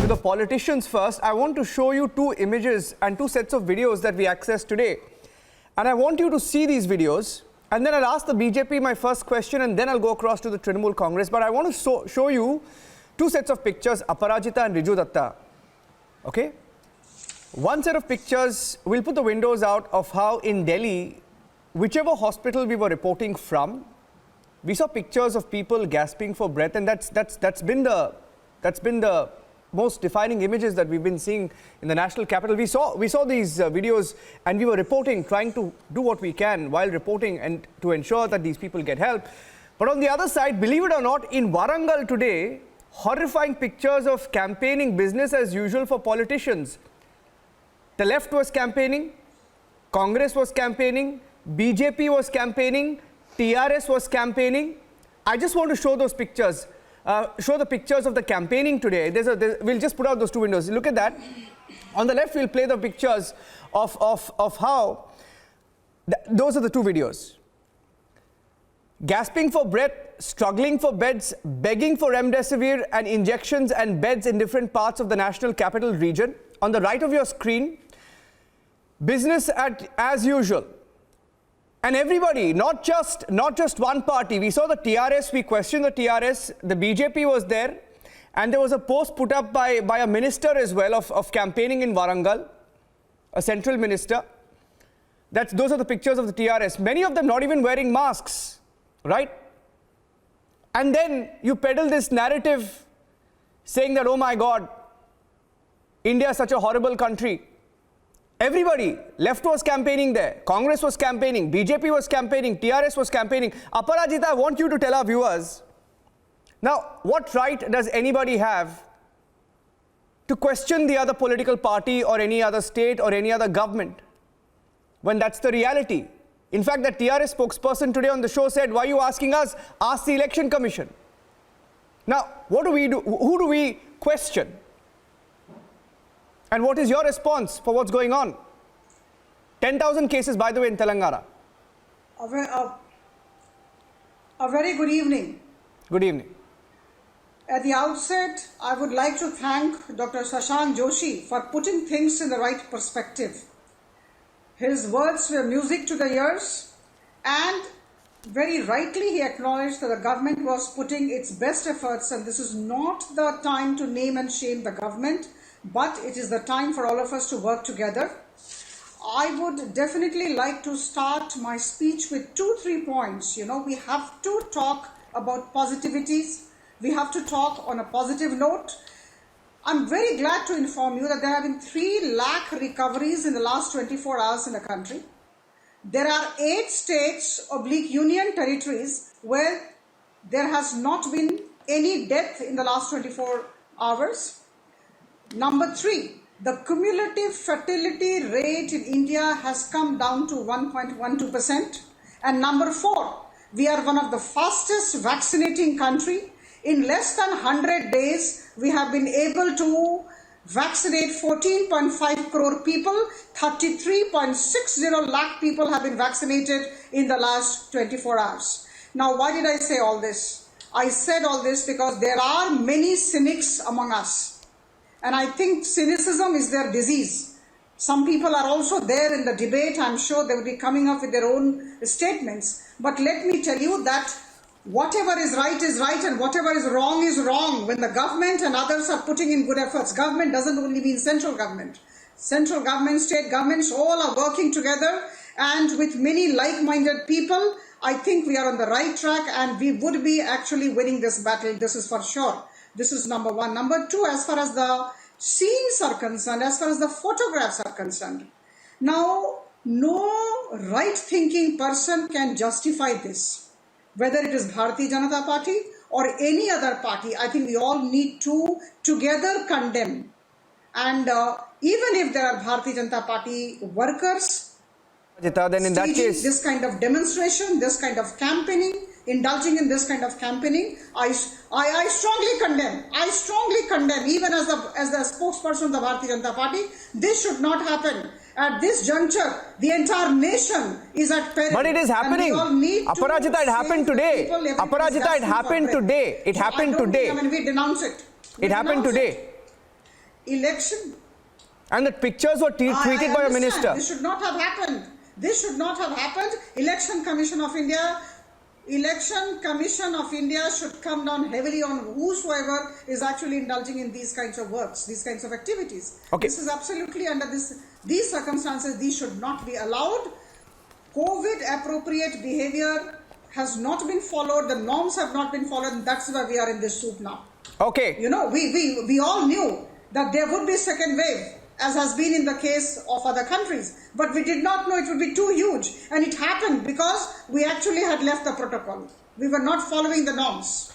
to the politicians first, I want to show you two images and two sets of videos that we accessed today. And I want you to see these videos. And then I'll ask the BJP my first question, and then I'll go across to the Trinamool Congress. But I want to show you two sets of pictures, Aparajita and Riju Datta. Okay? One set of pictures, we'll put the windows out, of how in Delhi, whichever hospital we were reporting from, we saw pictures of people gasping for breath, and that's been the most defining images that we've been seeing in the national capital. We saw these videos, and we were reporting, trying to do what we can while reporting and to ensure that these people get help. But on the other side, believe it or not, in Warangal today, horrifying pictures of campaigning business as usual for politicians. The left was campaigning, Congress was campaigning, BJP was campaigning, TRS was campaigning. I just want to show those pictures. Show the pictures of the campaigning today. We'll just put out those two windows. Look at that. On the left, we'll play the pictures of how, those are the two videos. Gasping for breath, struggling for beds, begging for remdesivir and injections and beds in different parts of the national capital region. On the right of your screen, business as usual. And everybody, not just one party. We saw the TRS, we questioned the TRS, the BJP was there, and there was a post put up by a minister as well of campaigning in Warangal, a central minister. Those are the pictures of the TRS. Many of them not even wearing masks, right? And then you peddle this narrative saying that, oh my God, India is such a horrible country. Everybody, left was campaigning there, Congress was campaigning, BJP was campaigning, TRS was campaigning. Aparajita, I want you to tell our viewers, now, what right does anybody have to question the other political party or any other state or any other government when that's the reality? In fact, the TRS spokesperson today on the show said, why are you asking us? Ask the Election Commission. Now, what do we do? Who do we question? And what is your response for what's going on? 10,000 cases, by the way, in Telangana. A very good evening. Good evening. At the outset, I would like to thank Dr. Shashank Joshi for putting things in the right perspective. His words were music to the ears, and very rightly he acknowledged that the government was putting its best efforts, and this is not the time to name and shame the government, but it is the time for all of us to work together. I would definitely like to start my speech with 2-3 points. You know, we have to talk about positivities. We have to talk on a positive note. I'm very glad to inform you that there have been 3 lakh recoveries in the last 24 hours in the country. There are 8 states / union territories where there has not been any death in the last 24 hours. Number 3, the cumulative fertility rate in India has come down to 1.12%. And number 4, we are one of the fastest vaccinating country. In less than 100 days, we have been able to vaccinate 14.5 crore people. 33.60 lakh people have been vaccinated in the last 24 hours. Now, why did I say all this? I said all this because there are many cynics among us. And I think cynicism is their disease. Some people are also there in the debate. I'm sure they will be coming up with their own statements. But let me tell you that whatever is right and whatever is wrong when the government and others are putting in good efforts. Government doesn't only mean central government. Central government, state governments, all are working together, and with many like-minded people, I think we are on the right track and we would be actually winning this battle. This is for sure. This is number 1. Number 2, as far as the scenes are concerned, as far as the photographs are concerned, now no right-thinking person can justify this. Whether it is Bharatiya Janata Party or any other party, I think we all need to together condemn. And even if there are Bharatiya Janata Party workers then in that case, this kind of demonstration, this kind of campaigning, indulging in this kind of campaigning, I strongly condemn. I strongly condemn, even as the spokesperson of the Bharatiya Janata Party. This should not happen. At this juncture, the entire nation is at peril. But it is happening. Aparajita, it happened today. Aparajita, it happened today. It happened today. I mean, we denounce it. It happened today. election. And the pictures were tweeted by a minister. This should not have happened. This should not have happened. Election Commission of India should come down heavily on whosoever is actually indulging in these kinds of works, these kinds of activities. Okay. This is absolutely under these circumstances, these should not be allowed. COVID appropriate behavior has not been followed, the norms have not been followed, and that's why we are in this soup now. Okay. You know, we all knew that there would be second wave, as has been in the case of other countries. But we did not know it would be too huge. And it happened because we actually had left the protocol. We were not following the norms.